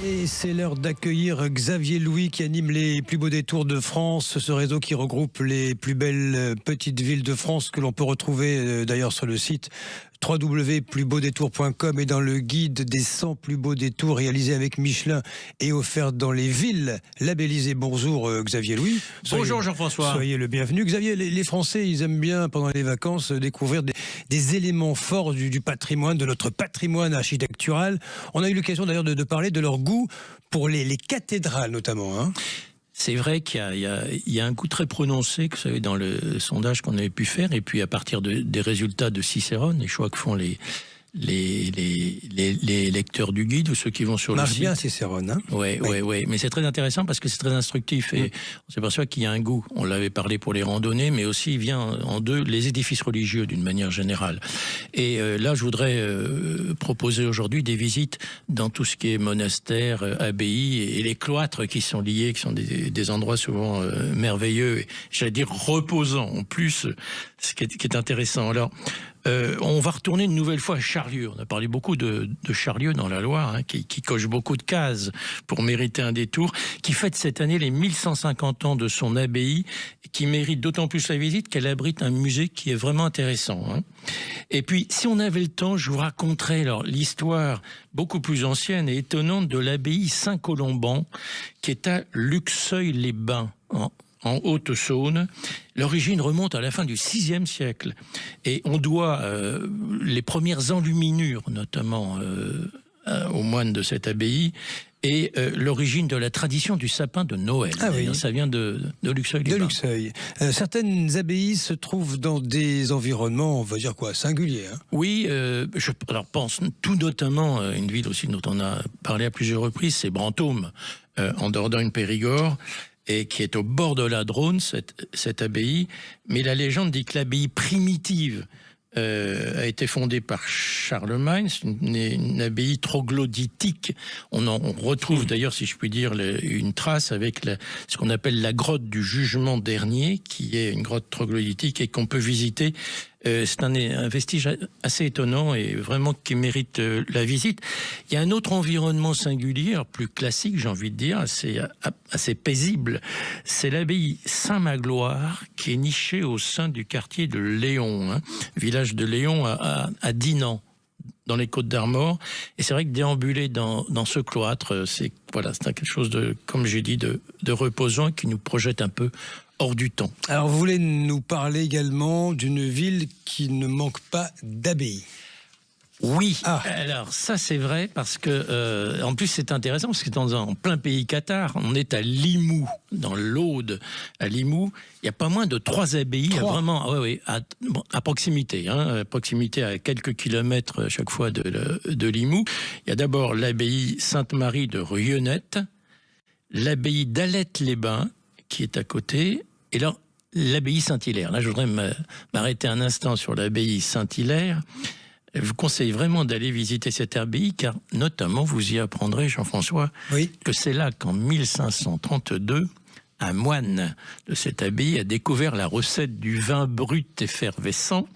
Et c'est l'heure d'accueillir Xavier Louis qui anime les plus beaux détours de France, ce réseau qui regroupe les plus belles petites villes de France que l'on peut retrouver d'ailleurs sur le site www.plusbeaudétours.com et dans le guide des 100 plus beaux détours réalisés avec Michelin et offert dans les villes labellisées. Bonjour Xavier Louis. Bonjour Jean-François. Soyez le bienvenu. Xavier, les Français, ils aiment bien pendant les vacances découvrir des éléments forts du patrimoine, de notre patrimoine architectural. On a eu l'occasion d'ailleurs de parler de leur goût pour les cathédrales notamment, hein. C'est vrai qu'il y a un goût très prononcé, que vous savez, dans le sondage qu'on avait pu faire, et puis à partir des résultats de Cicérone, les choix que font les lecteurs du guide ou ceux qui vont sur le site. Marche bien Cicérone, hein. Oui. Mais c'est très intéressant parce que c'est très instructif et on s'aperçoit qu'il y a un goût. On l'avait parlé pour les randonnées, mais aussi il vient en deux les édifices religieux d'une manière générale. Et là, je voudrais proposer aujourd'hui des visites dans tout ce qui est monastère, abbaye et les cloîtres qui sont liés, qui sont des endroits souvent merveilleux et j'allais dire reposants en plus, ce qui est intéressant. Alors, on va retourner une nouvelle fois à Charlieu. On a parlé beaucoup de Charlieu dans la Loire, hein, qui coche beaucoup de cases pour mériter un détour, qui fête cette année les 1150 ans de son abbaye, qui mérite d'autant plus la visite qu'elle abrite un musée qui est vraiment intéressant, hein. Et puis, si on avait le temps, je vous raconterais l'histoire beaucoup plus ancienne et étonnante de l'abbaye Saint-Colomban, qui est à Luxeuil-les-Bains, en Haute-Saône. L'origine remonte à la fin du VIe siècle. Et on doit les premières enluminures, notamment aux moines de cette abbaye, et l'origine de la tradition du sapin de Noël. Ah oui. Ça vient de Luxeuil-les-Bains. De Luxeuil. Certaines abbayes se trouvent dans des environnements, on va dire quoi, singuliers, hein. Oui, je pense tout notamment à une ville aussi dont on a parlé à plusieurs reprises, c'est Brantôme, en Dordogne-Périgord, et qui est au bord de la Dronne, cette abbaye. Mais la légende dit que l'abbaye primitive a été fondée par Charlemagne. C'est une abbaye troglodytique. On retrouve d'ailleurs, si je puis dire, une trace avec ce qu'on appelle la grotte du Jugement Dernier, qui est une grotte troglodytique et qu'on peut visiter. C'est un vestige assez étonnant et vraiment qui mérite la visite. Il y a un autre environnement singulier, plus classique, j'ai envie de dire, assez paisible. C'est l'abbaye Saint-Magloire qui est nichée au sein du quartier de Léon, hein, village de Léon à Dinan, dans les Côtes-d'Armor. Et c'est vrai que déambuler dans ce cloître, c'est quelque chose de, comme j'ai dit, de reposant qui nous projette un peu hors du temps. Alors vous voulez nous parler également d'une ville qui ne manque pas d'abbaye. Oui, alors ça c'est vrai parce que en plus c'est intéressant parce que en plein pays cathare, on est à Limoux, dans l'Aude, à Limoux, il y a pas moins de 3 abbayes, vraiment à proximité, hein, à proximité à quelques kilomètres à chaque fois de Limoux. Il y a d'abord l'abbaye Sainte-Marie de Rieunette, l'abbaye d'Alette-les-Bains qui est à côté, et là l'abbaye Saint-Hilaire. Là je voudrais m'arrêter un instant sur l'abbaye Saint-Hilaire. Je vous conseille vraiment d'aller visiter cette abbaye, car notamment vous y apprendrez, Jean-François, que c'est là qu'en 1532, un moine de cette abbaye a découvert la recette du vin brut effervescent,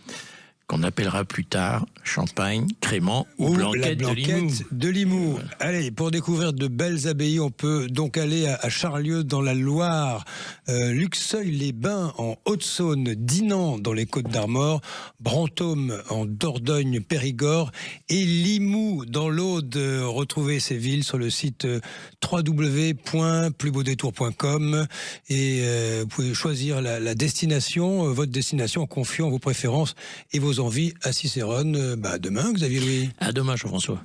qu'on appellera plus tard champagne, crément ou blanquette de Limoux. Voilà. Allez, pour découvrir de belles abbayes, on peut donc aller à Charlieu dans la Loire, Luxeuil-les-Bains en Haute-Saône, Dinan dans les Côtes-d'Armor, Brantôme en Dordogne-Périgord et Limoux dans l'Aude. Retrouvez ces villes sur le site www.plusbeaudétours.com et vous pouvez choisir la destination, votre destination en confiant vos préférences et vos envies à Cicérone. Demain, Xavier Louis. À demain, Jean-François.